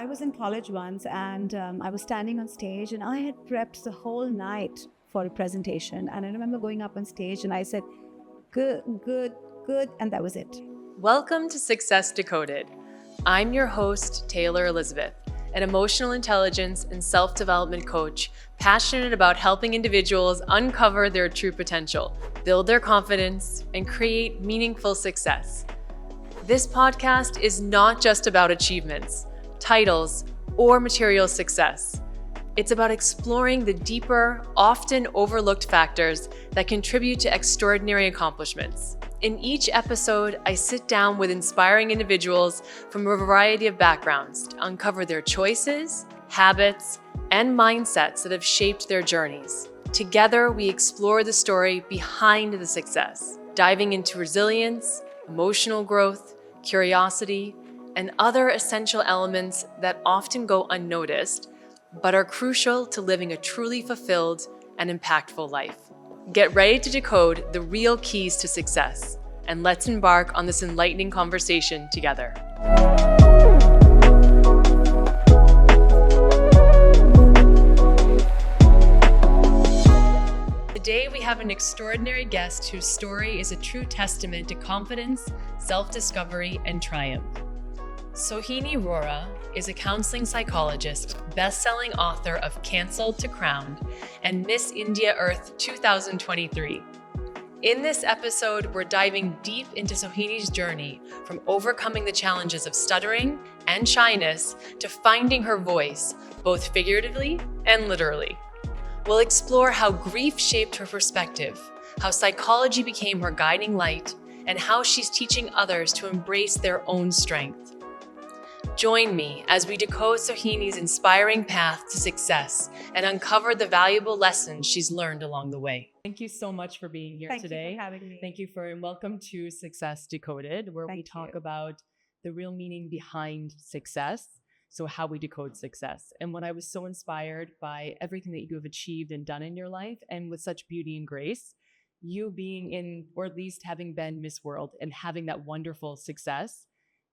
I was in college once and I was standing on stage and I had prepped the whole night for a presentation. And I remember going up on stage and I said, good, good, good. And that was it. Welcome to Success Decoded. I'm your host, Taylor Elizabeth, an emotional intelligence and self-development coach passionate about helping individuals uncover their true potential, build their confidence, and create meaningful success. This podcast is not just about achievements, titles, or material success. It's about exploring the deeper, often overlooked factors that contribute to extraordinary accomplishments. In each episode, I sit down with inspiring individuals from a variety of backgrounds to uncover their choices, habits, and mindsets that have shaped their journeys. Together, we explore the story behind the success, diving into resilience, emotional growth, curiosity, and other essential elements that often go unnoticed, but are crucial to living a truly fulfilled and impactful life. Get ready to decode the real keys to success, and let's embark on this enlightening conversation together. Today, we have an extraordinary guest whose story is a true testament to confidence, self-discovery, and triumph. Sohini Rohra is a counseling psychologist, best-selling author of Cancelled to Crowned and Miss India Earth 2023. In this episode, we're diving deep into Sohini's journey from overcoming the challenges of stuttering and shyness to finding her voice, both figuratively and literally. We'll explore how grief shaped her perspective, how psychology became her guiding light, and how she's teaching others to embrace their own strength. Join me as we decode Sohini's inspiring path to success and uncover the valuable lessons she's learned along the way. Thank you so much for being here today. Thank you for having me. Thank you and welcome to Success Decoded, where we talk about the real meaning behind success. So how we decode success. And when I was so inspired by everything that you have achieved and done in your life, and with such beauty and grace, you being in, or at least having been Miss World and having that wonderful success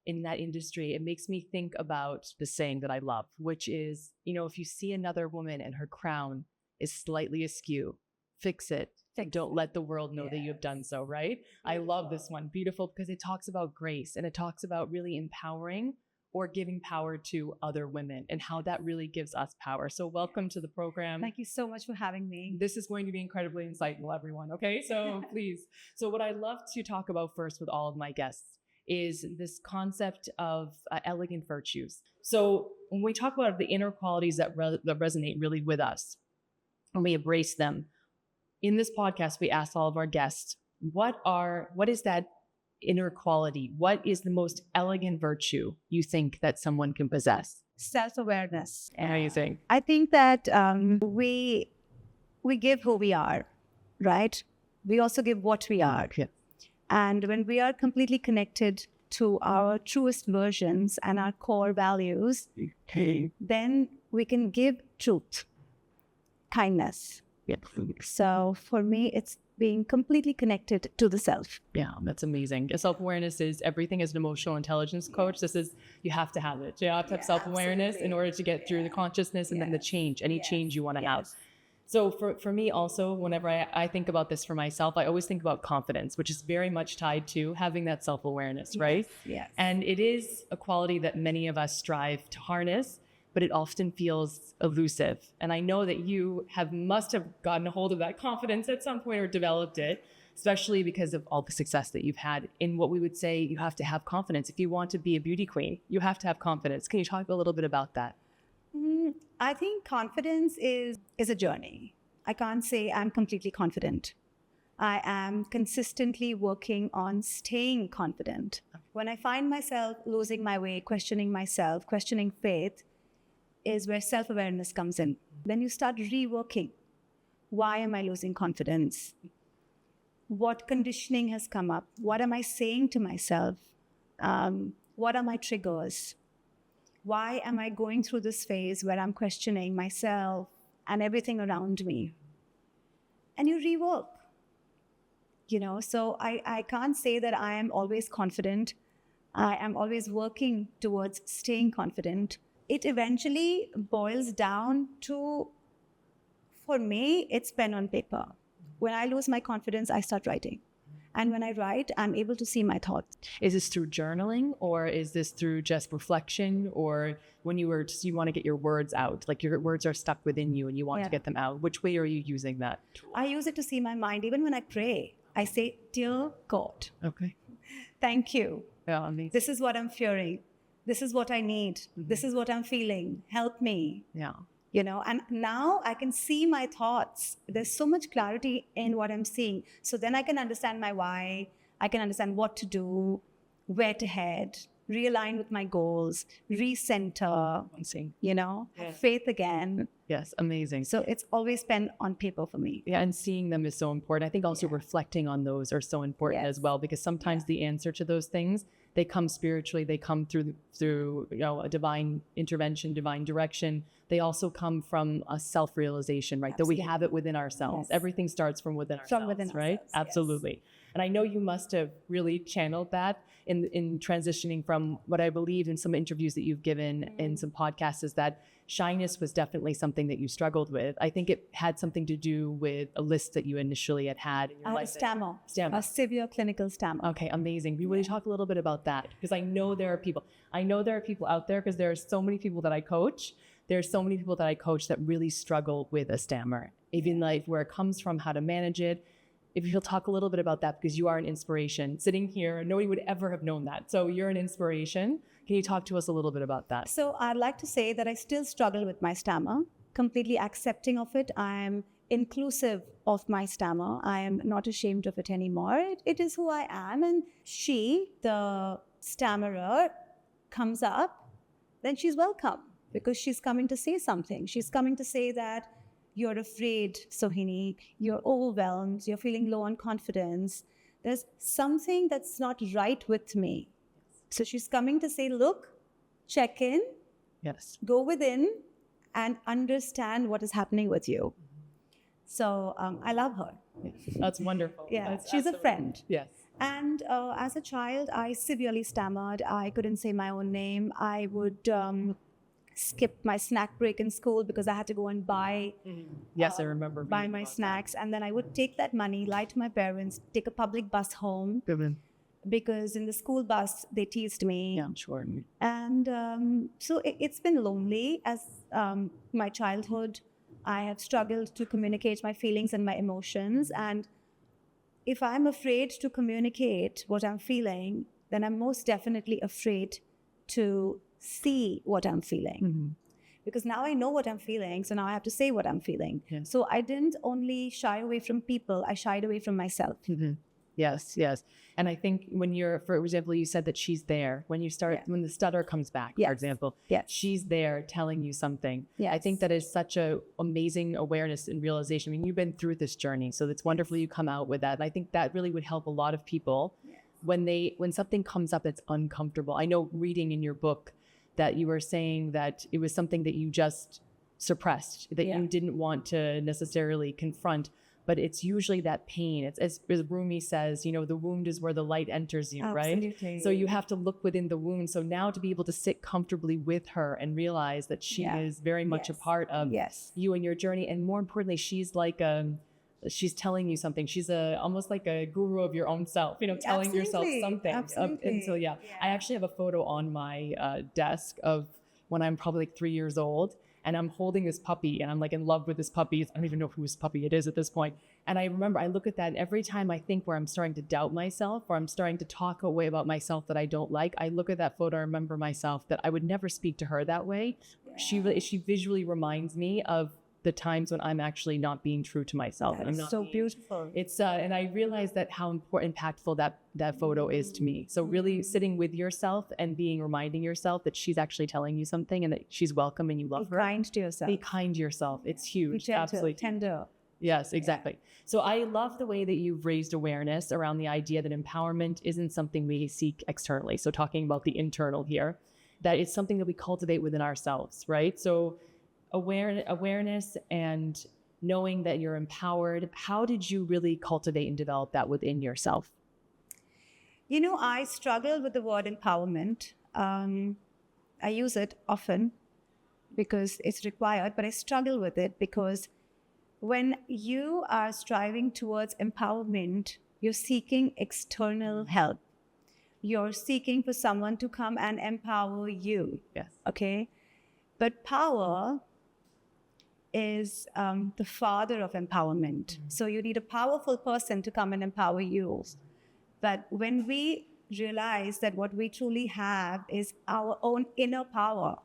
in that industry, it makes me think about the saying that I love, which is, if you see another woman and her crown is slightly askew, fix it. Don't let the world know that you have done so, right? Beautiful. I love this one. Beautiful, because it talks about grace and it talks about really empowering or giving power to other women and how that really gives us power. So welcome to the program. Thank you so much for having me. This is going to be incredibly insightful, everyone. Okay, so please. So what I love to talk about first with all of my guests is this concept of elegant virtues. So when we talk about the inner qualities that resonate really with us, and we embrace them, in this podcast, we ask all of our guests, what is that inner quality? What is the most elegant virtue you think that someone can possess? Self-awareness. Amazing. I think that we give who we are, right? We also give what we are. Yeah. And when we are completely connected to our truest versions and our core values, then we can give truth, kindness. Yeah. So for me, it's being completely connected to the self. Yeah, that's amazing. Self-awareness is everything. As an emotional intelligence coach, you have to have it. You have to have self-awareness absolutely. In order to get through the consciousness and then the change, any change you want to have. So for me also, whenever I think about this for myself, I always think about confidence, which is very much tied to having that self-awareness, right? Yes. And it is a quality that many of us strive to harness, but it often feels elusive. And I know that you must have gotten a hold of that confidence at some point or developed it, especially because of all the success that you've had in what we would say you have to have confidence. If you want to be a beauty queen, you have to have confidence. Can you talk a little bit about that? I think confidence is a journey. I can't say I'm completely confident. I am consistently working on staying confident. When I find myself losing my way, questioning myself, questioning faith, is where self-awareness comes in. Then you start reworking. Why am I losing confidence? What conditioning has come up? What am I saying to myself? What are my triggers? Why am I going through this phase where I'm questioning myself and everything around me? And you rework. So I can't say that I am always confident. I am always working towards staying confident. it eventually boils down to, for me, it's pen on paper. When I lose my confidence, I start writing. And when I write, I'm able to see my thoughts. Is this through journaling, or is this through just reflection, or when you want to get your words out, like your words are stuck within you and you want to get them out? Which way are you using that tool? I use it to see my mind. Even when I pray, I say, "Dear God, Okay. thank you. Yeah, amazing. This is what I'm fearing. This is what I need. This is what I'm feeling. Help me." Yeah. And now I can see my thoughts. There's so much clarity in what I'm seeing. So then I can understand my why. I can understand what to do, where to head, realign with my goals, recenter, have faith again. Yes, amazing. So it's always pen on paper for me. Yeah, and seeing them is so important. I think also reflecting on those are so important as well, because sometimes the answer to those things, they come spiritually, they come through a divine intervention, divine direction. They also come from a self-realization, right? Absolutely. That we have it within ourselves. Yes. Everything starts from within ourselves, right? Ourselves, Absolutely. Yes. And I know you must have really channeled that in transitioning from what I believe in some interviews that you've given in some podcasts, is that shyness was definitely something that you struggled with. I think it had something to do with a list that you initially had in your life. Stammer. Stammer. A severe clinical stammer. Okay, amazing. Will you talk a little bit about that? Because I know there are people out there, because there are so many people that I coach. There's so many people that I coach that really struggle with a stammer, even like where it comes from, how to manage it. If you'll talk a little bit about that, because you are an inspiration. Sitting here, nobody would ever have known that. So you're an inspiration. Can you talk to us a little bit about that? So I'd like to say that I still struggle with my stammer, completely accepting of it. I am inclusive of my stammer. I am not ashamed of it anymore. It is who I am. And she, the stammerer, comes up, then she's welcome, because she's coming to say something. She's coming to say that you're afraid, Sohini, you're overwhelmed, you're feeling low on confidence. There's something that's not right with me. So she's coming to say, look, check in, go within, and understand what is happening with you. So I love her. That's wonderful. Yeah, That's she's a friend. Yes. And as a child, I severely stammered. I couldn't say my own name. I would skip my snack break in school because I had to go and buy. Yes, I remember. Buy my snacks, and then I would take that money, lie to my parents, take a public bus home. Because in the school bus, they teased me. Yeah, sure. And so it's been lonely as my childhood. I have struggled to communicate my feelings and my emotions. And if I'm afraid to communicate what I'm feeling, then I'm most definitely afraid to see what I'm feeling. Because now I know what I'm feeling, so now I have to say what I'm feeling. Yeah. So I didn't only shy away from people, I shied away from myself. Yes. And I think when for example, you said that she's there. When you start, when the stutter comes back, for example, she's there telling you something. I think that is such an amazing awareness and realization. I mean, you've been through this journey, so it's wonderful you come out with that. And I think that really would help a lot of people when something comes up that's uncomfortable. I know reading in your book that you were saying that it was something that you just suppressed, that you didn't want to necessarily confront. But it's usually that pain. It's as Rumi says, the wound is where the light enters you, Absolutely. Right? So you have to look within the wound. So now to be able to sit comfortably with her and realize that she is very much a part of you and your journey. And more importantly, she's like she's telling you something. She's almost like a guru of your own self, telling yourself something. Absolutely. And so, I actually have a photo on my desk of when I'm probably like 3 years old. And I'm holding this puppy and I'm like in love with this puppy. I don't even know whose puppy it is at this point. And I remember I look at that and every time I think where I'm starting to doubt myself or I'm starting to talk away about myself that I don't like, I look at that photo and remember myself that I would never speak to her that way. She visually reminds me of the times when I'm actually not being true to myself. That is so beautiful. It's and I realized that how impactful that photo is to me. So really sitting with yourself and reminding yourself that she's actually telling you something and that she's welcome and you love her. Be kind to yourself. Be kind to yourself. It's huge. Be gentle, absolutely tender. Yes, exactly. So I love the way that you've raised awareness around the idea that empowerment isn't something we seek externally. So talking about the internal here, that it's something that we cultivate within ourselves, right? So awareness and knowing that you're empowered. How did you really cultivate and develop that within yourself? I struggle with the word empowerment. I use it often, because it's required, but I struggle with it because when you are striving towards empowerment, you're seeking external help. You're seeking for someone to come and empower you. Yes. Okay? But power is the father of empowerment. So you need a powerful person to come and empower you. But when we realize that what we truly have is our own inner power,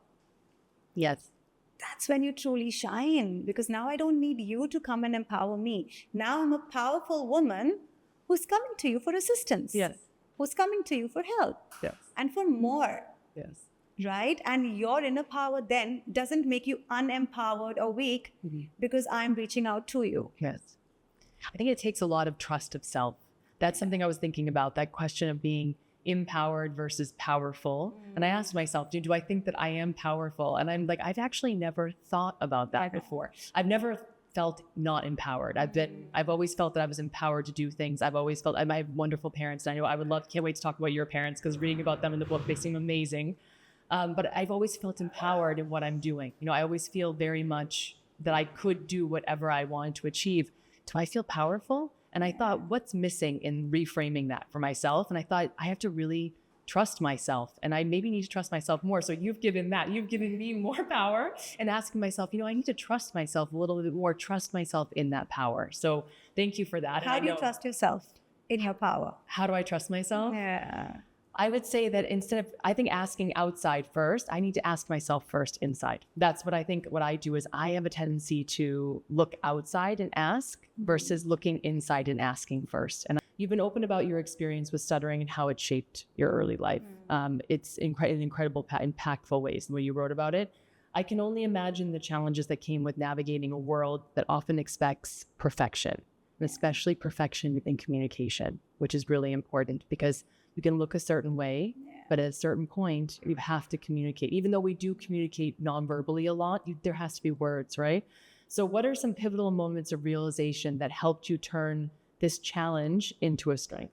Yes. that's when you truly shine, because now I don't need you to come and empower me. Now I'm a powerful woman who's coming to you for assistance. Yes. Who's coming to you for help. Yes. And for more. Yes. Right? And your inner power then doesn't make you unempowered or weak because I'm reaching out to you. Yes. I think it takes a lot of trust of self. That's something I was thinking about, that question of being empowered versus powerful. And I asked myself, do I think that I am powerful? And I'm like, I've actually never thought about that before. I've never felt not empowered. I've always felt that I was empowered to do things. I've always felt, I have wonderful parents. And I know can't wait to talk about your parents, because reading about them in the book, they seem amazing. But I've always felt empowered in what I'm doing. I always feel very much that I could do whatever I wanted to achieve. Do I feel powerful? And I thought, what's missing in reframing that for myself? And I thought, I have to really trust myself, and I maybe need to trust myself more. So you've given me more power, and asking myself, I need to trust myself a little bit more, trust myself in that power. So thank you for that. How do you trust yourself in your power? How do I trust myself? Yeah. I would say that instead of, I think, asking outside first, I need to ask myself first inside. That's what I think. What I do is I have a tendency to look outside and ask versus looking inside and asking first. And you've been open about your experience with stuttering and how it shaped your early life. It's in incredible, impactful ways, the way you wrote about it. I can only imagine the challenges that came with navigating a world that often expects perfection, and especially perfection in communication, which is really important, because you can look a certain way, but at a certain point, you have to communicate. Even though we do communicate non-verbally a lot, there has to be words, right? So what are some pivotal moments of realization that helped you turn this challenge into a strength?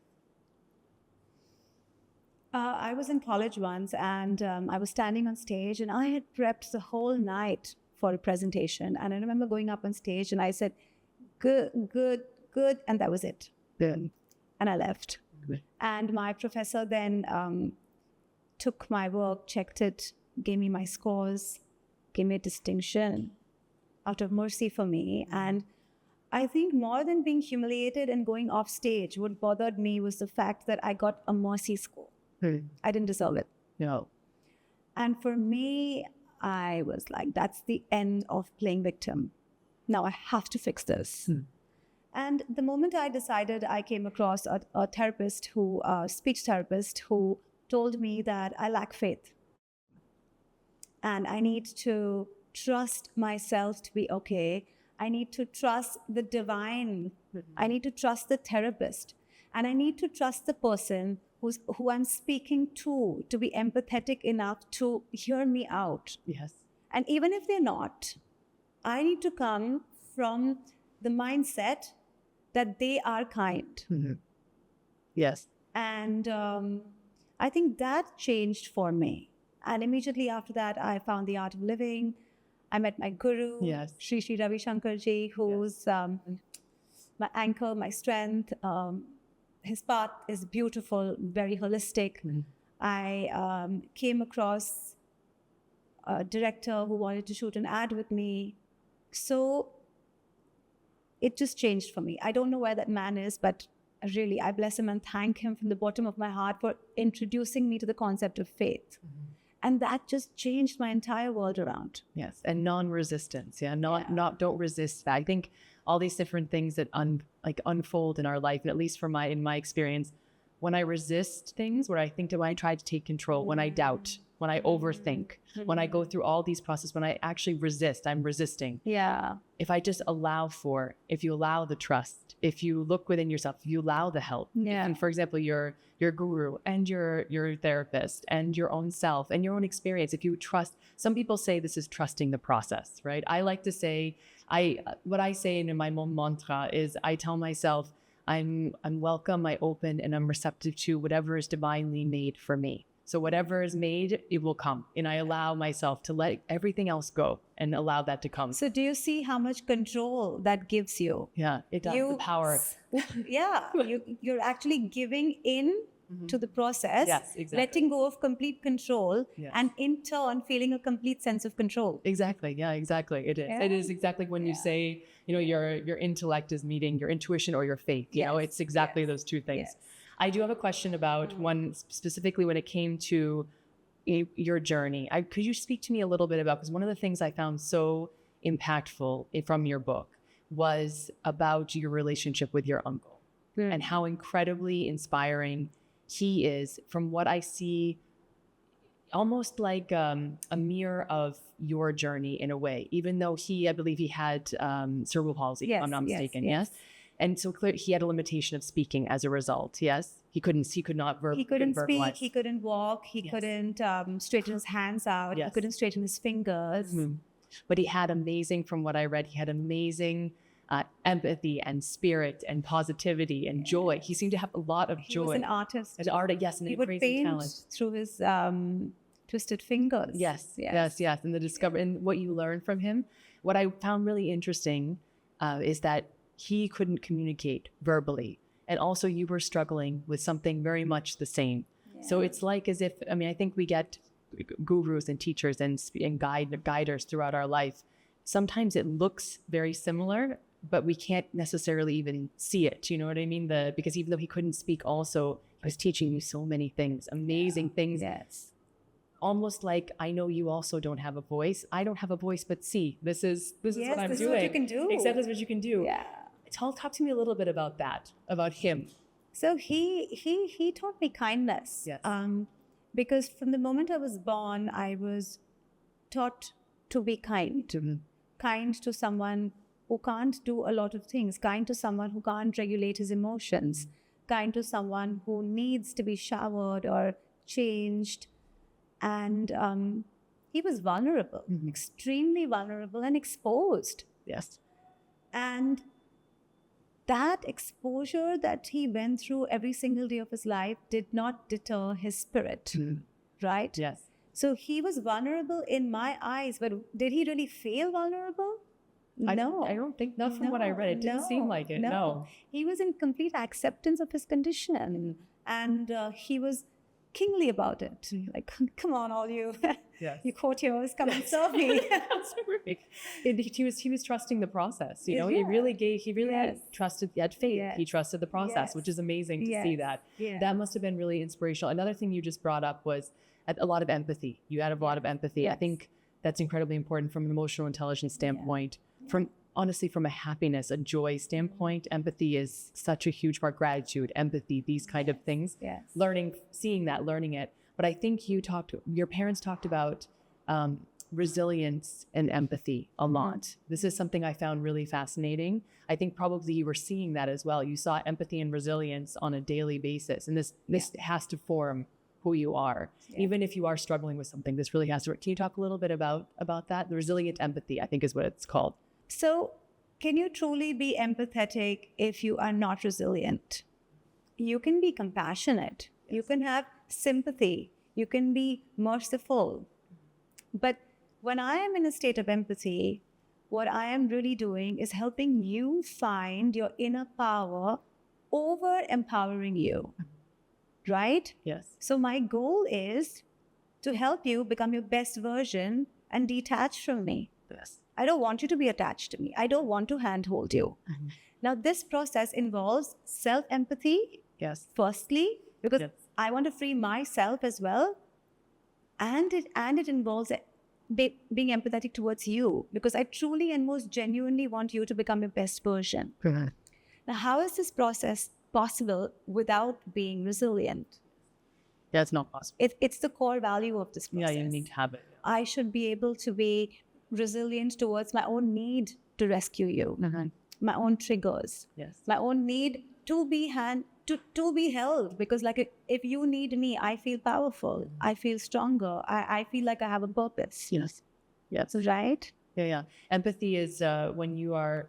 I was in college once, and I was standing on stage, and I had prepped the whole night for a presentation. And I remember going up on stage, and I said, good, good, and that was it. Good. And I left. And my professor then took my work, checked it, gave me my scores, gave me a distinction out of mercy for me. And I think more than being humiliated and going off stage, what bothered me was the fact that I got a mercy score. I didn't deserve it. No. And for me, I was like, that's the end of playing victim. Now I have to fix this. And the moment I decided, I came across a therapist speech therapist, who told me that I lack faith. And I need to trust myself to be okay. I need to trust the divine. I need to trust the therapist. And I need to trust the person who I'm speaking to be empathetic enough to hear me out. Yes. And even if they're not, I need to come from the mindset that they are kind. Yes. And I think that changed for me. And immediately after that, I found the art of living. I met my guru, Yes. Sri Ravi Shankarji, who's my anchor, my strength. His path is beautiful, very holistic. I came across a director who wanted to shoot an ad with me. So it just changed for me. I don't know where that man is, but really, I bless him and thank him from the bottom of my heart for introducing me to the concept of faith. And that just changed my entire world around. Yes. And non-resistance. Don't resist that. I think all these different things that unfold in our life, and at least in my experience, when I resist things, when I try to take control, when I doubt, when I overthink, when I go through all these processes, when I actually resist, I'm resisting. Yeah. If I just if you allow the trust, if you look within yourself, if you allow the help. Yeah. And for example, your guru and your therapist and your own self and your own experience, if you trust, some people say this is trusting the process, right? I like to say, what I say in my mantra is, I tell myself, I'm welcome, I'm open, and I'm receptive to whatever is divinely made for me. So whatever is made, it will come. And I allow myself to let everything else go and allow that to come. So do you see how much control that gives you? Yeah, it does. The power. You're actually giving in to the process, Yes, exactly. letting go of complete control, Yes. and in turn feeling a complete sense of control. Exactly. Yeah, exactly. It is. Yeah. It is exactly when you say, your intellect is meeting your intuition or your faith. It's exactly those two things. Yes. I do have a question about one specifically when it came to your journey. Could you speak to me a little bit about, because one of the things I found so impactful from your book was about your relationship with your uncle and how incredibly inspiring he is. From what I see, almost like a mirror of your journey in a way, even though I believe he had cerebral palsy, if I'm not mistaken. Yes. And so clearly he had a limitation of speaking as a result. Yes. He couldn't speak, verbalize. He couldn't walk. He couldn't straighten his hands out. Yes. He couldn't straighten his fingers. But he had amazing, from what I read, he had amazing empathy and spirit and positivity and joy. He seemed to have a lot of joy. He was an artist. An artist, yes, and he a would crazy paint talent. through his twisted fingers. Yes. And the discovery and what you learned from him. What I found really interesting is that he couldn't communicate verbally, and also you were struggling with something very much the same. Yeah. So it's like as if, I think we get gurus and teachers and guiders throughout our life. Sometimes it looks very similar, but we can't necessarily even see it. You know what I mean? Because even though he couldn't speak, also he was teaching you so many things, amazing things. Yes. Almost like, I know you also don't have a voice. I don't have a voice, but see, this is what I'm doing. This is what you can do. Exactly, this is what you can do. Yeah. Talk to me a little bit about that, about him. So he taught me kindness. Yes. Because from the moment I was born, I was taught to be kind. Kind to someone who can't do a lot of things. Kind to someone who can't regulate his emotions. Kind to someone who needs to be showered or changed. And he was vulnerable, extremely vulnerable and exposed. Yes. And that exposure that he went through every single day of his life did not deter his spirit, right? Yes. So he was vulnerable in my eyes, but did he really feel vulnerable? No. I don't think, not from what I read. It didn't seem like it, no. He was in complete acceptance of his condition, and he was kingly about it. Like, come on, all you, you courtiers, come and serve me. He was trusting the process. He really had faith. Yes. He trusted the process, which is amazing to see that. Yeah. That must have been really inspirational. Another thing you just brought up was a lot of empathy. You had a lot of empathy. Yes. I think that's incredibly important from an emotional intelligence standpoint. Honestly, from a happiness, a joy standpoint, empathy is such a huge part. Gratitude, empathy, these kind of things. Yes. Learning it. But I think your parents talked about resilience and empathy a lot. This is something I found really fascinating. I think probably you were seeing that as well. You saw empathy and resilience on a daily basis. And this has to form who you are. Even if you are struggling with something, this really has to work. Can you talk a little bit about that? The resilient empathy, I think, is what it's called. So can you truly be empathetic if you are not resilient? You can be compassionate. Yes. You can have sympathy. You can be merciful. But when I am in a state of empathy, what I am really doing is helping you find your inner power over empowering you. Right? Yes. So my goal is to help you become your best version and detach from me. Yes. I don't want you to be attached to me. I don't want to handhold you. Now, this process involves self-empathy. Yes. Firstly, because I want to free myself as well. And it involves being empathetic towards you, because I truly and most genuinely want you to become your best version. Now, how is this process possible without being resilient? Yeah, it's not possible. It's the core value of this process. Yeah, you need to have it. I should be able to be resilient towards my own need to rescue you, my own triggers, my own need to be held, because like if you need me, I feel powerful, I feel stronger, I feel like I have a purpose. Yes. Right? Yeah. Empathy is when you are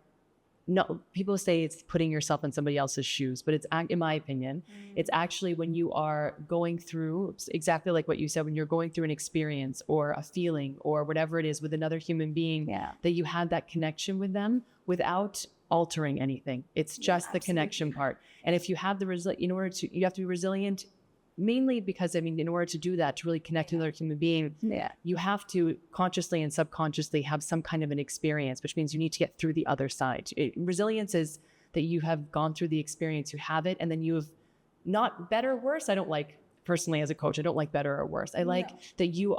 no, people say it's putting yourself in somebody else's shoes, but it's, in my opinion, it's actually when you are going through exactly like what you said, when you're going through an experience or a feeling or whatever it is with another human being, that you have that connection with them without altering anything. It's just the connection part. And if you have the you have to be resilient. Mainly because, I mean, in order to do that, to really connect with another human being, you have to consciously and subconsciously have some kind of an experience, which means you need to get through the other side. Resilience is that you have gone through the experience, you have it, and then you have not better or worse. I don't like, personally as a coach, I don't like better or worse. I like that you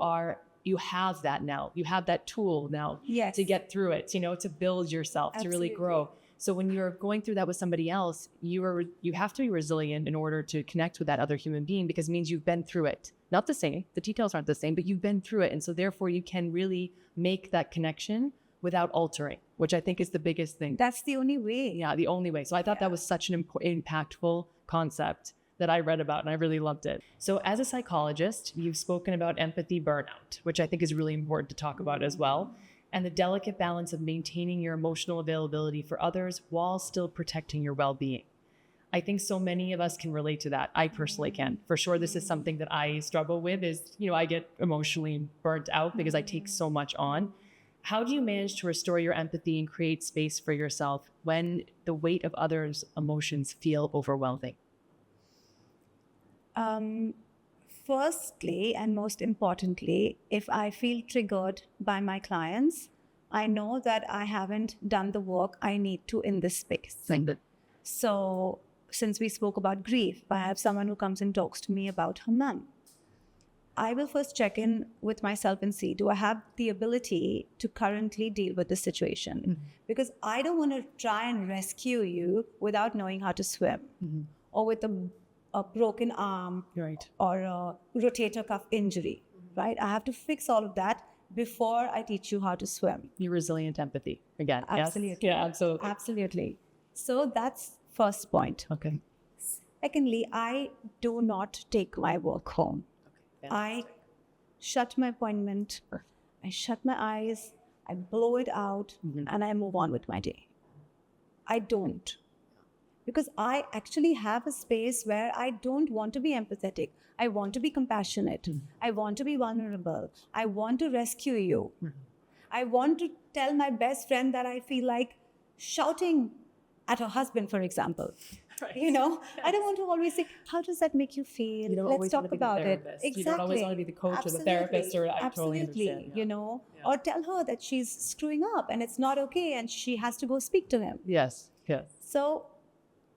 have that now. You have that tool now to get through it, to build yourself, to really grow. So when you're going through that with somebody else, you have to be resilient in order to connect with that other human being, because it means you've been through it. Not the same, the details aren't the same, but you've been through it. And so therefore you can really make that connection without altering, which I think is the biggest thing. That's the only way. Yeah, the only way. So I thought that was such an impactful concept that I read about, and I really loved it. So as a psychologist, you've spoken about empathy burnout, which I think is really important to talk about as well, and the delicate balance of maintaining your emotional availability for others while still protecting your well-being. I think so many of us can relate to that. I personally can. For sure, this is something that I struggle with is, I get emotionally burnt out because I take so much on. How do you manage to restore your empathy and create space for yourself when the weight of others' emotions feel overwhelming? Firstly, and most importantly, if I feel triggered by my clients, I know that I haven't done the work I need to in this space. So since we spoke about grief, I have someone who comes and talks to me about her mom. I will first check in with myself and see, do I have the ability to currently deal with this situation? Because I don't want to try and rescue you without knowing how to swim, or with a broken arm, or a rotator cuff injury, right? I have to fix all of that before I teach you how to swim. Your resilient empathy, again. Absolutely. Yes? Yeah, absolutely. Absolutely. So that's first point. Okay. Secondly, I do not take my work home. I shut my appointment, I shut my eyes, I blow it out, and I move on with my day. I don't. Because I actually have a space where I don't want to be empathetic. I want to be compassionate. I want to be vulnerable. I want to rescue you. I want to tell my best friend that I feel like shouting at her husband, for example. I don't want to always say, how does that make you feel? Let's talk about it. Exactly. You don't always want to be the coach or the therapist, or I totally understand. Or tell her that she's screwing up and it's not okay and she has to go speak to him. Yes. So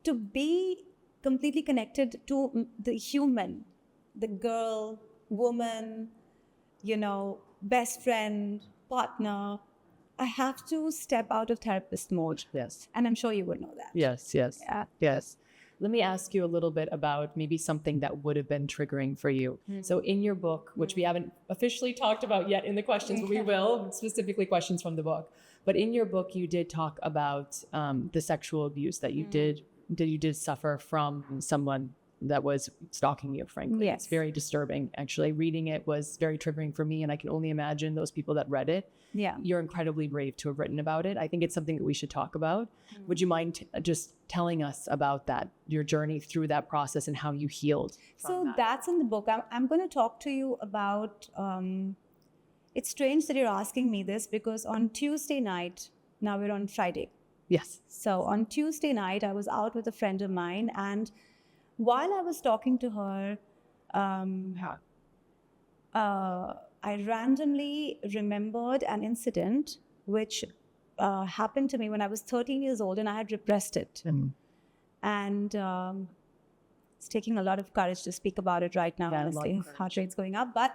to be completely connected to the human, the girl, woman, best friend, partner, I have to step out of therapist mode. Yes. And I'm sure you would know that. Yes. Yes. Let me ask you a little bit about maybe something that would have been triggering for you. So in your book, which we haven't officially talked about yet in the questions, but we will, specifically questions from the book. But in your book, you did talk about the sexual abuse that you did suffer from someone that was stalking you, frankly. Yes. It's very disturbing. Actually, reading it was very triggering for me, and I can only imagine those people that read it. Yeah. You're incredibly brave to have written about it. I think it's something that we should talk about. Would you mind just telling us about that, your journey through that process and how you healed? So that's in the book. I'm going to talk to you about, it's strange that you're asking me this, because on Tuesday night, now we're on Friday. Yes. So on Tuesday night, I was out with a friend of mine, and while I was talking to her, I randomly remembered an incident which happened to me when I was 13 years old, and I had repressed it. And it's taking a lot of courage to speak about it right now, honestly. Heart rate's going up. But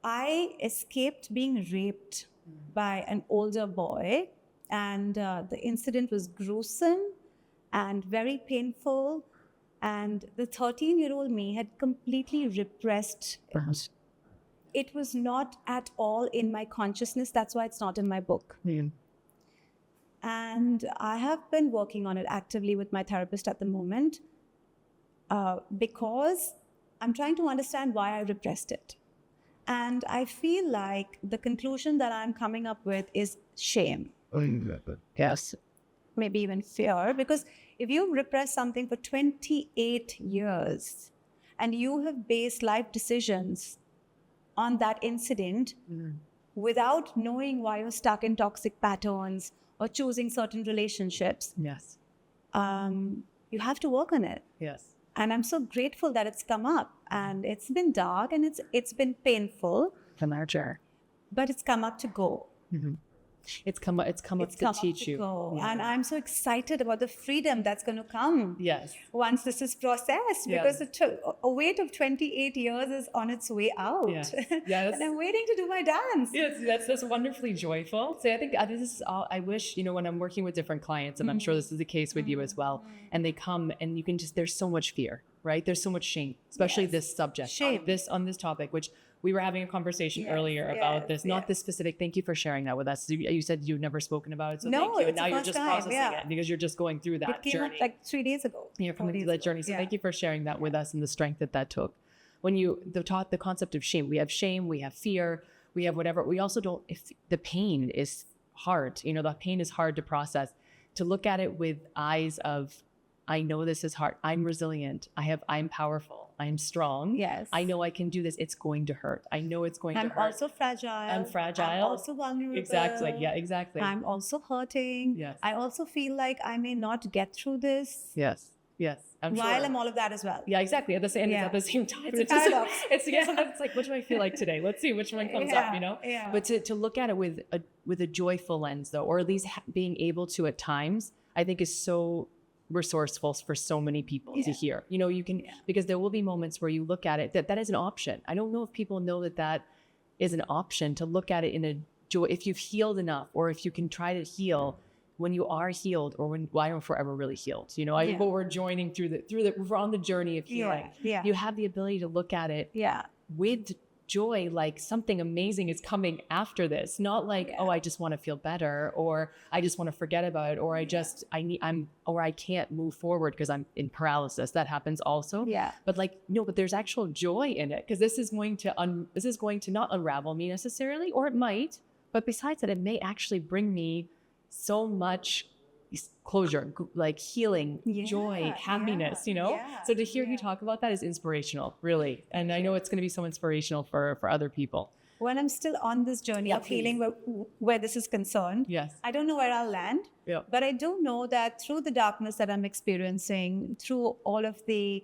I escaped being raped by an older boy, and the incident was gruesome and very painful. And the 13-year-old me had completely repressed it. It was not at all in my consciousness. That's why it's not in my book. And I have been working on it actively with my therapist at the moment, because I'm trying to understand why I repressed it. And I feel like the conclusion that I'm coming up with is shame. Yes. maybe even fear, because if you repress something for 28 years and you have based life decisions on that incident without knowing why you're stuck in toxic patterns or choosing certain relationships, Yes. You have to work on it. Yes. And I'm so grateful that it's come up, and it's been dark and it's been painful, but it's come up to go. It's come up to teach you. Yeah. And I'm so excited about the freedom that's going to come Yes. once this is processed, because a weight of 28 years is on its way out. Yes. Yes. And I'm waiting to do my dance. Yes, that's wonderfully joyful. So I think this is all, I wish, when I'm working with different clients, and I'm sure this is the case with you as well, and they come and you can just, there's so much fear, right? There's so much shame, especially this subject, Shame. on this topic, which we were having a conversation earlier about this, not this specific. Thank you for sharing that with us. You said you've never spoken about it, so No, thank you. And it's now the you're first just time, processing it because you're just going through that It came journey. up like 3 days ago. You're coming through that journey. So thank you for sharing that with us and the strength that took. When you taught the concept of shame, we have fear, we have whatever. We also don't, if the pain is hard, the pain is hard to process, to look at it with eyes of, I know this is hard. I'm resilient. I'm powerful. I'm strong. Yes. I know I can do this. It's going to hurt. I know it's going to hurt. I'm also fragile. I'm fragile. I'm also vulnerable. Exactly. Yeah, exactly. I'm also hurting. Yes. I also feel like I may not get through this. Yes. I'm while I'm all of that as well. Yeah, exactly. At the same time. It's a paradox. Sometimes it's like, what do I feel like today? Let's see which one comes up, Yeah. But to look at it with a joyful lens, though, or at least being able to at times, I think is so resourceful for so many people to hear. You can, because there will be moments where you look at it, that is an option. I don't know if people know that is an option, to look at it in a joy. If you've healed enough, or if you can try to heal when you are healed, or when I am forever really healed. But we're joining we're on the journey of healing. Yeah. You have the ability to look at it with joy, like something amazing is coming after this, not like, oh, I just want to feel better, or I just want to forget about it, or I can't move forward because I'm in paralysis. That happens also. Yeah. But but there's actual joy in it, because this is going to not unravel me necessarily, or it might, but besides that, it may actually bring me so much closure, like healing, joy, happiness, So to hear you talk about that is inspirational, really. And I know it's going to be so inspirational for other people. When I'm still on this journey of healing where this is concerned, I don't know where I'll land, but I do know that through the darkness that I'm experiencing, through all of the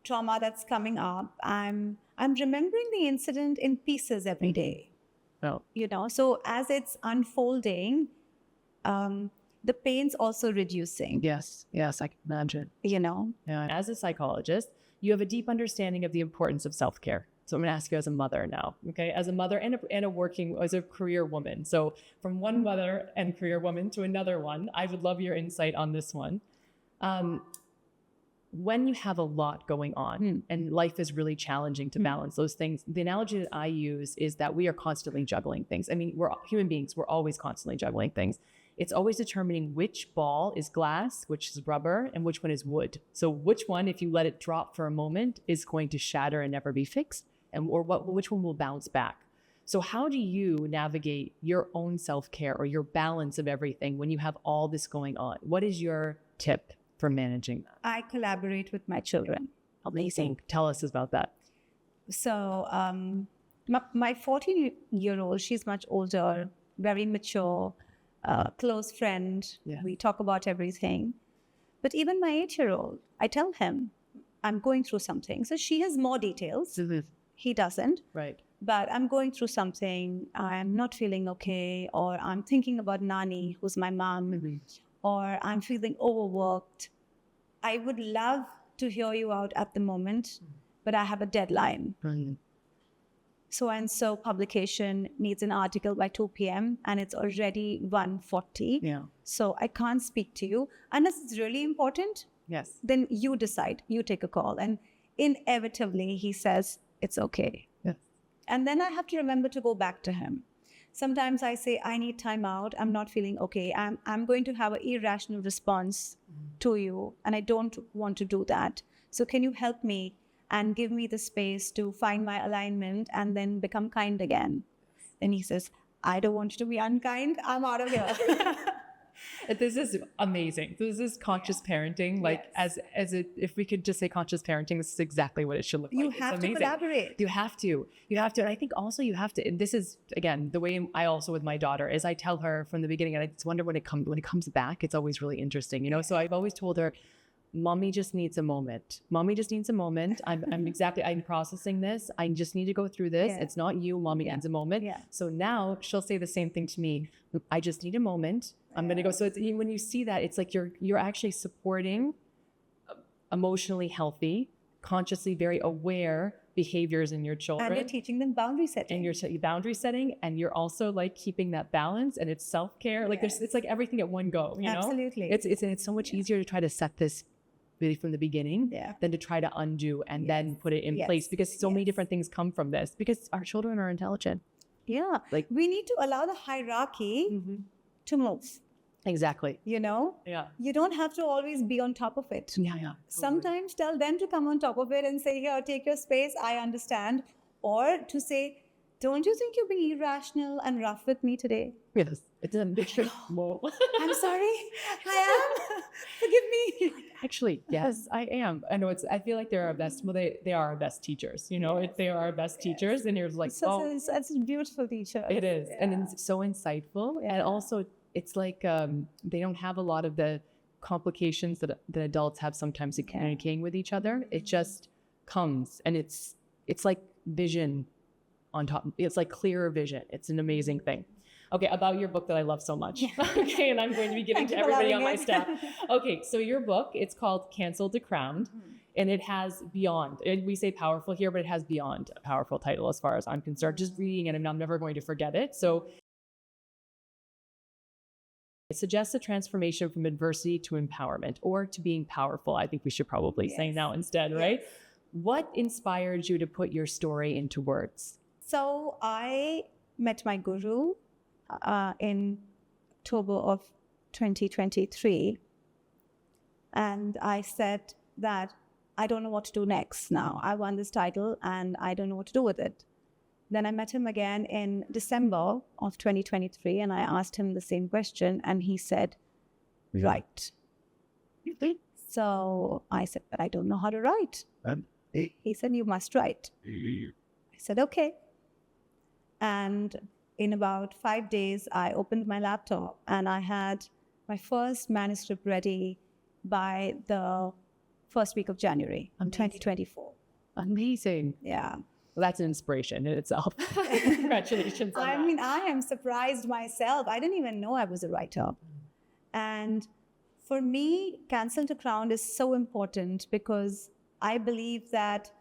trauma that's coming up, I'm remembering the incident in pieces every day. So as it's unfolding, the pain's also reducing. Yes, I can imagine. As a psychologist, you have a deep understanding of the importance of self-care. So I'm going to ask you as a mother now, okay? As a mother and as a career woman. So from one mother and career woman to another one, I would love your insight on this one. When you have a lot going on and life is really challenging to balance those things, the analogy that I use is that we are constantly juggling things. I mean, we're human beings. We're always constantly juggling things. It's always determining which ball is glass, which is rubber, and which one is wood. So which one, if you let it drop for a moment, is going to shatter and never be fixed, which one will bounce back? So how do you navigate your own self-care or your balance of everything when you have all this going on? What is your tip for managing that? I collaborate with my children. Amazing. Tell us about that. So my 14-year-old, she's much older, very mature, close friend. We talk about everything. But even my 8-year-old, I tell him I'm going through something. So she has more details. He doesn't. Right. But I'm going through something. I'm not feeling okay, or I'm thinking about Nani, who's my mom, or I'm feeling overworked. I would love to hear you out at the moment, but I have a deadline. So-and-so publication needs an article by 2 p.m. and it's already 1:40. So I can't speak to you. Unless it's really important, then you decide, you take a call. And inevitably, he says, it's okay. And then I have to remember to go back to him. Sometimes I say, I need time out. I'm not feeling okay. I'm going to have an irrational response to you, and I don't want to do that. So can you help me and give me the space to find my alignment and then become kind again? And he says, I don't want you to be unkind. I'm out of here. This is amazing. This is conscious parenting. Like if we could just say conscious parenting, this is exactly what it should look like. You have to collaborate. You have to. And I think also you have to, and this is, again, the way I also with my daughter is I tell her from the beginning, and I just wonder when it comes back, it's always really interesting, you know? So I've always told her, Mommy just needs a moment. Mommy just needs a moment. I'm processing this. I just need to go through this. It's not you. Mommy needs a moment. So now she'll say the same thing to me. I just need a moment. I'm going to go. So it's, when you see that, it's like you're actually supporting emotionally healthy, consciously very aware behaviors in your children. And you're teaching them boundary setting. And you're boundary setting, and you're also like keeping that balance, and it's self-care. Like it's like everything at one go, you know? Absolutely. It's so much easier to try to set this really from the beginning than to try to undo and then put it in place, because so many different things come from this, because our children are intelligent. Yeah. Like we need to allow the hierarchy to move. Exactly. You know? Yeah. You don't have to always be on top of it. Yeah, yeah. Sometimes tell them to come on top of it and say, here, take your space, I understand. Or to say, don't you think you're being irrational and rough with me today? Yes. It's a mission. I'm sorry. I am. Forgive me. Actually, yes, I am. I know I feel like they're our best. Well, they are our best teachers. You know, they are our best teachers, and you're like, that's a beautiful teacher. It is, and it's so insightful, and also it's like they don't have a lot of the complications that adults have sometimes in communicating with each other. It just comes, and it's like vision on top. It's like clearer vision. It's an amazing thing. Okay, about your book that I love so much. Okay, and I'm going to be giving to everybody on my staff. Okay, so your book, it's called Cancelled to Crowned, and it has beyond, and we say powerful here, but it has beyond a powerful title as far as I'm concerned. Just reading it, and I'm never going to forget it. So it suggests a transformation from adversity to empowerment, or to being powerful. I think we should probably say now instead, right? What inspired you to put your story into words? So I met my guru in October of 2023. And I said that I don't know what to do next now. I won this title and I don't know what to do with it. Then I met him again in December of 2023, and I asked him the same question, and he said, write. So I said, but I don't know how to write. He said, you must write. I said, okay. And in about 5 days, I opened my laptop and I had my first manuscript ready by the first week of January 2024. Amazing. Yeah. Well, that's an inspiration in itself. Congratulations on that. I mean, I am surprised myself. I didn't even know I was a writer. And for me, Cancelled to Crowned is so important because I believe that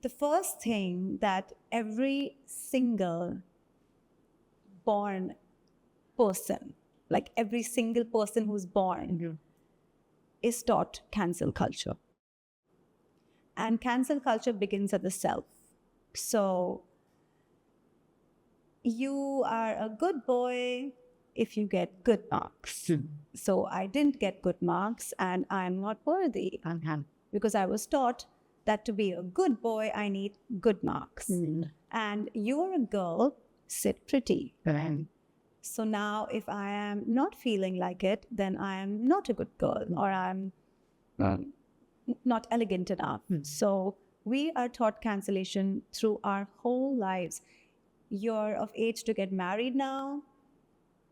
the first thing that every single born person, like every single person who's born, is taught cancel culture. And cancel culture begins at the self. So you are a good boy if you get good marks. So I didn't get good marks and I'm not worthy. Because I was taught that to be a good boy, I need good marks. And you're a girl, sit pretty. So now if I am not feeling like it, then I am not a good girl, or I'm not elegant enough. So we are taught cancellation through our whole lives. You're of age to get married now.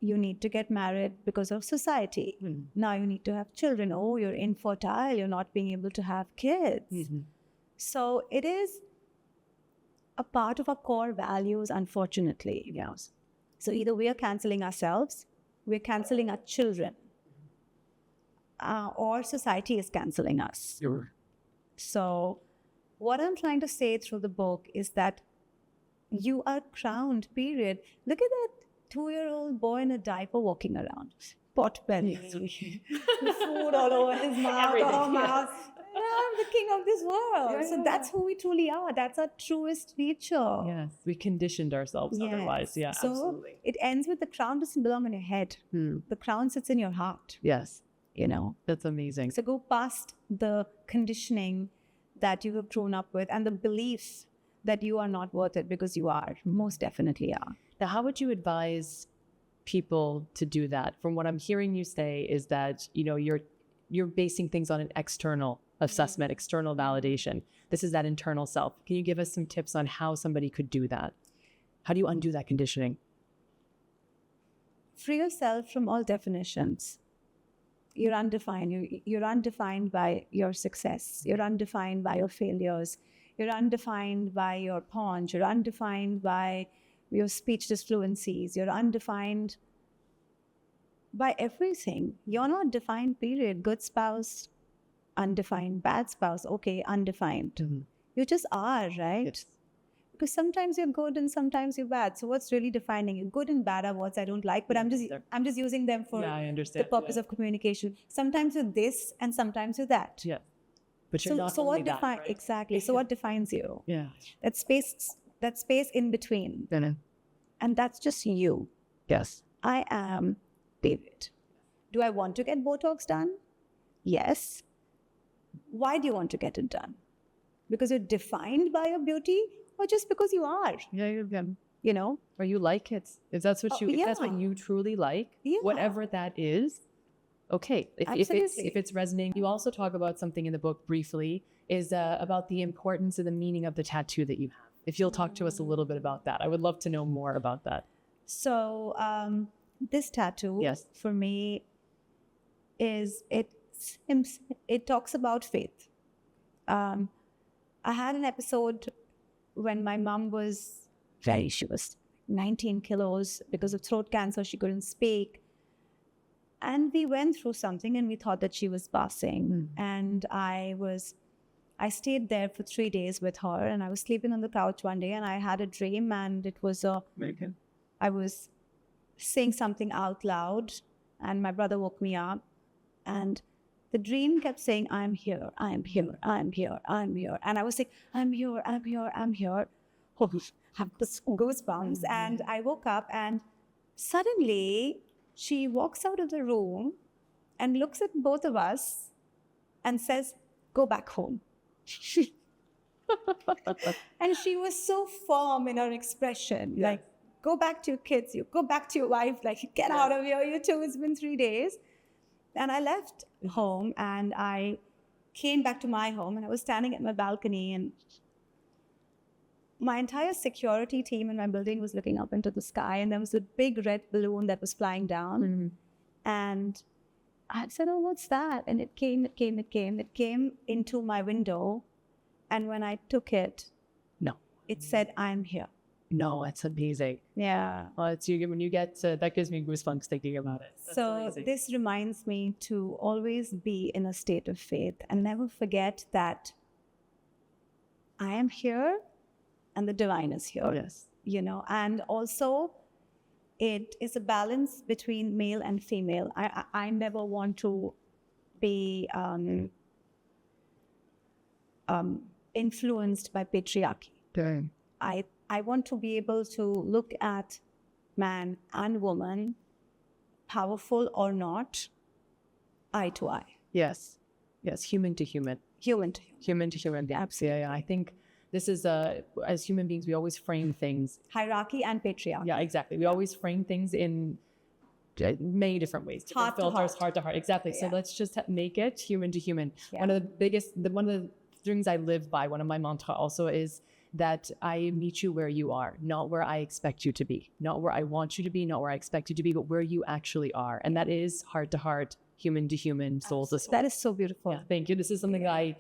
You need to get married because of society. Now you need to have children. Oh, you're infertile. You're not being able to have kids. So it is a part of our core values, unfortunately. Yes. So either we are cancelling ourselves, we're cancelling our children, or society is cancelling us. So what I'm trying to say through the book is that you are crowned, period. Look at that 2-year-old boy in a diaper walking around. Pot belly. Food all over his mouth. I'm the king of this world. So that's who we truly are. That's our truest nature. Yes, we conditioned ourselves otherwise. Yeah, so absolutely. It ends with the crown doesn't belong on your head. The crown sits in your heart. Yes. You know. That's amazing. So go past the conditioning that you have grown up with and the belief that you are not worth it, because you are. Most definitely are. Now, how would you advise people to do that? From what I'm hearing you say is that, you know, you're basing things on an external assessment, external validation. This is that internal self. Can you give us some tips on how somebody could do that? How do you undo that conditioning? Free yourself from all definitions. You're undefined. You're undefined by your success. You're undefined by your failures. You're undefined by your paunch. You're undefined by your speech disfluencies. You're undefined by everything. You're not defined, period. Good spouse, undefined. Bad spouse, okay, undefined. Mm-hmm. You just are, right? Yes. Because sometimes you're good and sometimes you're bad. So what's really defining you? Good and bad are words I don't like, but I'm just using them for I the understand. purpose of communication. Sometimes you're this and sometimes you're that. Yeah. But you're not only that, right? Exactly. So what defines you? Yeah. That space in between. And that's just you. Yes. I am David. Do I want to get Botox done? Yes. Why do you want to get it done? Because you're defined by your beauty, or just because you are? Yeah, you know? Or you like it. If that's what if that's what yeah. you truly like, Yeah. whatever that is, okay. If it's resonating. You also talk about something in the book briefly, is about the importance and the meaning of the tattoo that you have. If you'll talk to us a little bit about that, I would love to know more about that. So this tattoo, yes, for me, it talks about faith. I had an episode when my mom was she was 19 kilos because of throat cancer. She couldn't speak. And we went through something and we thought that she was passing. And I stayed there for 3 days with her, and I was sleeping on the couch one day and I had a dream, and it was I was saying something out loud and my brother woke me up, and the dream kept saying, I'm here, I'm here, I'm here, I'm here. And I was like, I'm here, I'm here, I'm here. Oh, have goosebumps. And I woke up and suddenly she walks out of the room and looks at both of us and says, go back home. And she was so firm in her expression, like, go back to your kids, you go back to your wife, like, get out of here, you two, it's been 3 days. And I left home and I came back to my home, and I was standing at my balcony, and my entire security team in my building was looking up into the sky, and there was a big red balloon that was flying down. And I said, oh, what's that? And it came into my window. And when I took it, it said, I'm here. No, that's amazing. Yeah. Well, it's when you get that gives me goosebumps thinking about it. That's so amazing. This reminds me to always be in a state of faith and never forget that I am here and the divine is here. Yes. You know, and also it is a balance between male and female. I never want to be influenced by patriarchy. Okay. I want to be able to look at man and woman, powerful or not, eye to eye. Yes. Yes. Human to human. Human to human. Human to human. Absolutely. Yeah. I think this is as human beings, we always frame things. Hierarchy and patriarchy. Yeah, exactly. We always frame things in many different ways. Different filters, heart to heart. Exactly. Yeah. So let's just make it human to human. Yeah. One of the things I live by, one of my mantra also is that I meet you where you are, not where I expect you to be, not where I want you to be, not where I expect you to be, but where you actually are. And that is heart to heart, human to human, soul to soul. That is so beautiful. Yeah, thank you. This is something we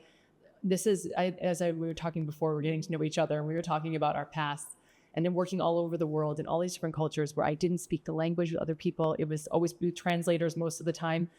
were talking before, we were getting to know each other, and we were talking about our past, and then working all over the world in all these different cultures where I didn't speak the language with other people. It was always with translators most of the time.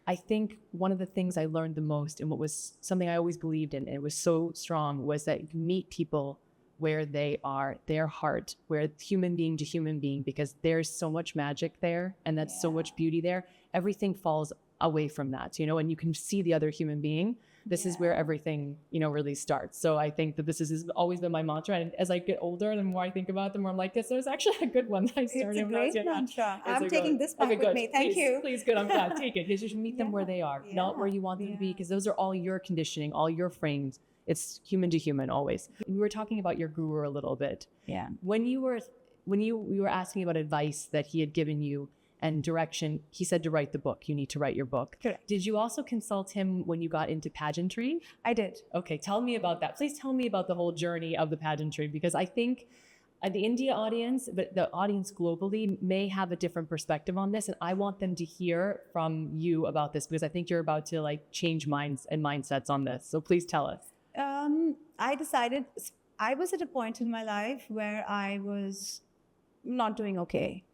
I think one of the things I learned the most, and what was something I always believed in, and it was so strong, was that you meet people where they are, their heart, where human being to human being, because there's so much magic there, and that's so much beauty there. Everything falls away from that, and you can see the other human being. This is where everything, really starts. So I think that this has always been my mantra. And as I get older, the more I think about it, the more I'm like, this is actually a good one that I started. It's a great mantra. I'm taking this back with me. Thank you. Please, good. I'm glad. Take it. Because you should meet them where they are, not where you want them to be, because those are all your conditioning, all your frames. It's human to human always. We were talking about your guru a little bit. Yeah. When you were asking about advice that he had given you, and direction, he said to write the book. You need to write your book. Correct. Did you also consult him when you got into pageantry? I did. Okay, tell me about that. Please tell me about the whole journey of the pageantry, because I think the India audience, but the audience globally may have a different perspective on this, and I want them to hear from you about this, because I think you're about to like change minds and mindsets on this. So please tell us. I decided I was at a point in my life where I was not doing okay,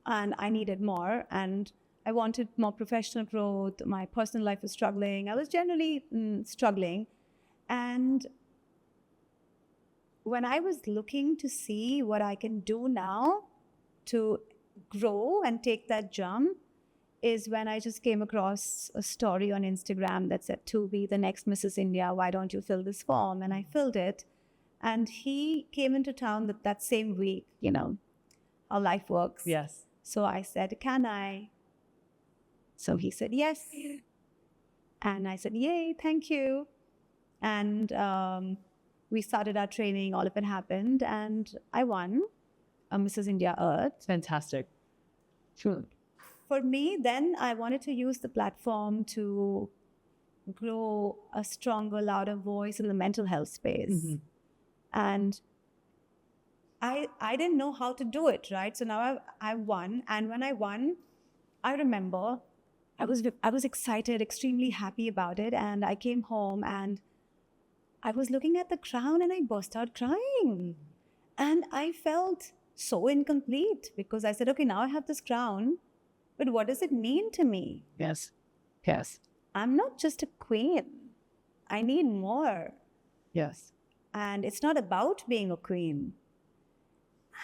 and I needed more, and I wanted more professional growth. My personal life was struggling. I was generally struggling. And when I was looking to see what I can do now to grow and take that jump, is when I just came across a story on Instagram that said, to be the next Mrs. India, why don't you fill this form? And I filled it. And he came into town that same week, you know, how life works. Yes. So I said, can I? So he said, yes. And I said, yay, thank you. And we started our training, all of it happened, and I won a Mrs. India Earth. Fantastic. Sure. For me, then I wanted to use the platform to grow a stronger, louder voice in the mental health space. Mm-hmm. And I didn't know how to do it, right? So now I won. And when I won, I remember I was excited, extremely happy about it. And I came home and I was looking at the crown and I burst out crying. And I felt so incomplete because I said, okay, now I have this crown, but what does it mean to me? Yes. Yes. I'm not just a queen. I need more. Yes. And it's not about being a queen.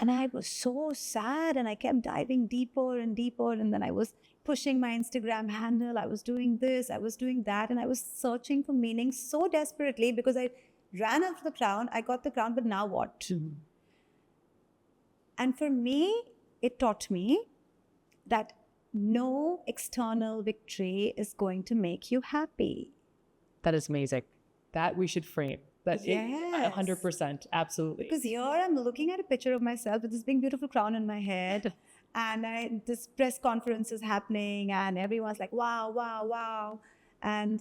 And I was so sad and I kept diving deeper and deeper. And then I was pushing my Instagram handle. I was doing this, I was doing that. And I was searching for meaning so desperately because I ran after the crown. I got the crown, but now what? Mm-hmm. And for me, it taught me that no external victory is going to make you happy. That is amazing. That we should frame. That Yes. 100%. Absolutely. Because here I'm looking at a picture of myself with this big, beautiful crown on my head. And this press conference is happening and everyone's like, wow, wow, wow. And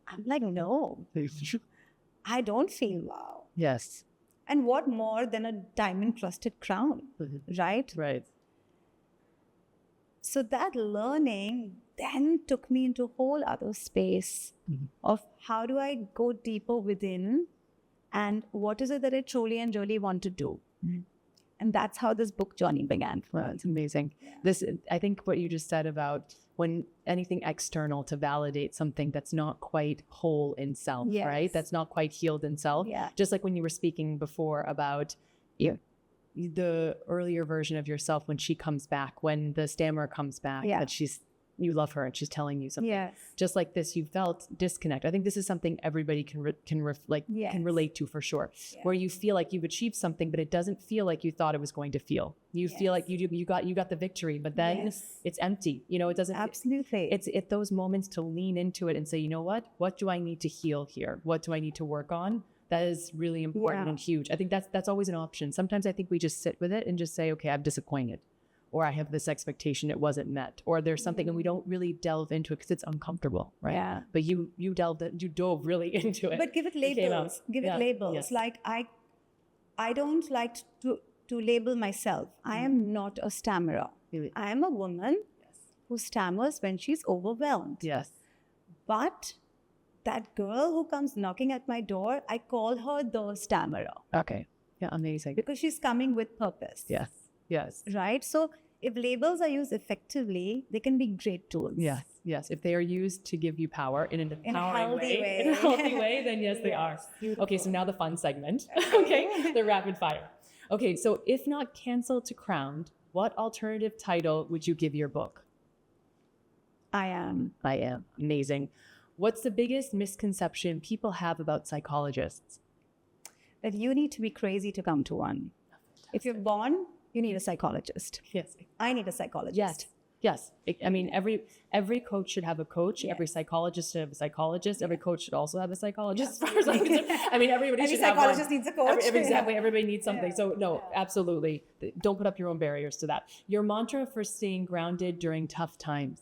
I'm like, no, I don't feel wow. Yes. And what more than a diamond-crusted crown, right? Right. So that learning then took me into a whole other space of how do I go deeper within and what is it that I truly and really want to do. And that's how this book journey began. Wow, it's amazing. This, I think what you just said about when anything external to validate something that's not quite whole in self, Yes. right? That's not quite healed in self. Yeah. Just like when you were speaking before about the earlier version of yourself when she comes back, when the stammerer comes back, that you love her and she's telling you something. Yes. Just like this, you felt disconnect. I think this is something everybody can relate to for sure. Yeah. Where you feel like you've achieved something, but it doesn't feel like you thought it was going to feel. You feel like you got the victory, but then it's empty. You know, it doesn't. Absolutely. It's at those moments to lean into it and say, you know what do I need to heal here? What do I need to work on? That is really important and huge. I think that's always an option. Sometimes I think we just sit with it and just say, okay, I'm disappointed. Or I have this expectation it wasn't met, or there's something, and we don't really delve into it because it's uncomfortable, right? Yeah. But you dove really into it. But give it labels. Give it labels. Yes. Like I don't like to label myself. I am not a stammerer. I am a woman who stammers when she's overwhelmed. Yes. But that girl who comes knocking at my door, I call her the stammerer. Okay. Yeah. Amazing. Because she's coming with purpose. Yes. Yes. Right? So if labels are used effectively, they can be great tools. Yes. Yes. If they are used to give you power in an empowering healthy way. in a healthy way, then yes, they are. Beautiful. Okay. So now the fun segment. Okay. The rapid fire. Okay. So if not canceled to crowned, what alternative title would you give your book? I am. Amazing. What's the biggest misconception people have about psychologists? That you need to be crazy to come to one. If you're born, you need a psychologist. Yes. I need a psychologist. Yes. Yes. I mean, every coach should have a coach. Yes. Every psychologist should have a psychologist. Every coach should also have a psychologist. As far as I'm concerned. I mean, everybody should have one. Every psychologist needs a coach. Exactly. Everybody needs something. So no, absolutely. Don't put up your own barriers to that. Your mantra for staying grounded during tough times.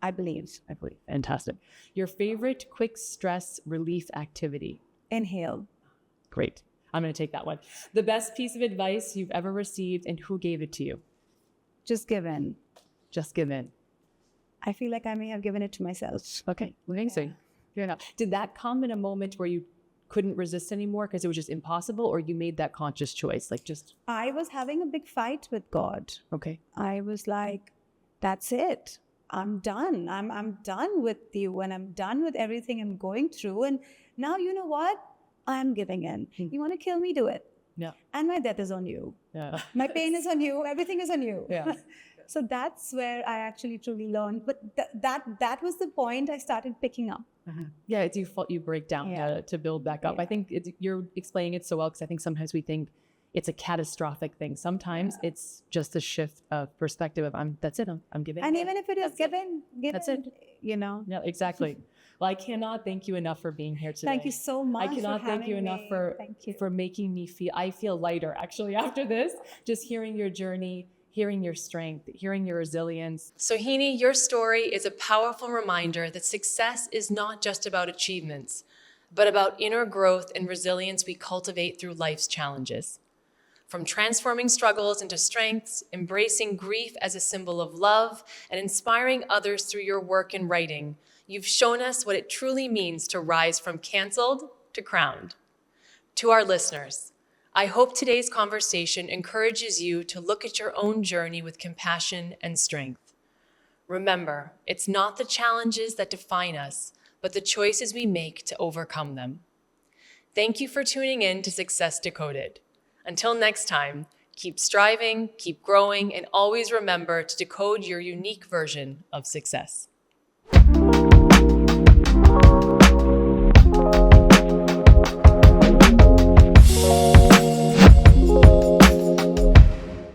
I believe. Fantastic. Your favorite quick stress relief activity. Inhale. Great. I'm going to take that one. The best piece of advice you've ever received and who gave it to you? Just give in. Just give in. I feel like I may have given it to myself. Okay. Amazing. Fair enough. Did that come in a moment where you couldn't resist anymore because it was just impossible, or you made that conscious choice? I was having a big fight with God. Okay. I was like, that's it. I'm done. I'm done with you, and I'm done with everything I'm going through. And now, you know what? I'm giving in. You want to kill me? Do it. Yeah. And my death is on you. Yeah. My pain is on you. Everything is on you. Yeah. So that's where I actually truly learned. But that was the point I started picking up. Yeah, it's you break down to build back up. I think you're explaining it so well, because I think sometimes we think it's a catastrophic thing. Sometimes it's just a shift of perspective of that's it. I'm giving. And even if it is given, that's it. You know. Yeah, exactly. Well, I cannot thank you enough for being here today. Thank you so much. I cannot thank you enough for making me feel. I feel lighter actually after this. Just hearing your journey, hearing your strength, hearing your resilience. Sohini, your story is a powerful reminder that success is not just about achievements, but about inner growth and resilience we cultivate through life's challenges. From transforming struggles into strengths, embracing grief as a symbol of love, and inspiring others through your work in writing, you've shown us what it truly means to rise from canceled to crowned. To our listeners, I hope today's conversation encourages you to look at your own journey with compassion and strength. Remember, it's not the challenges that define us, but the choices we make to overcome them. Thank you for tuning in to Success Decoded. Until next time, keep striving, keep growing, and always remember to decode your unique version of success.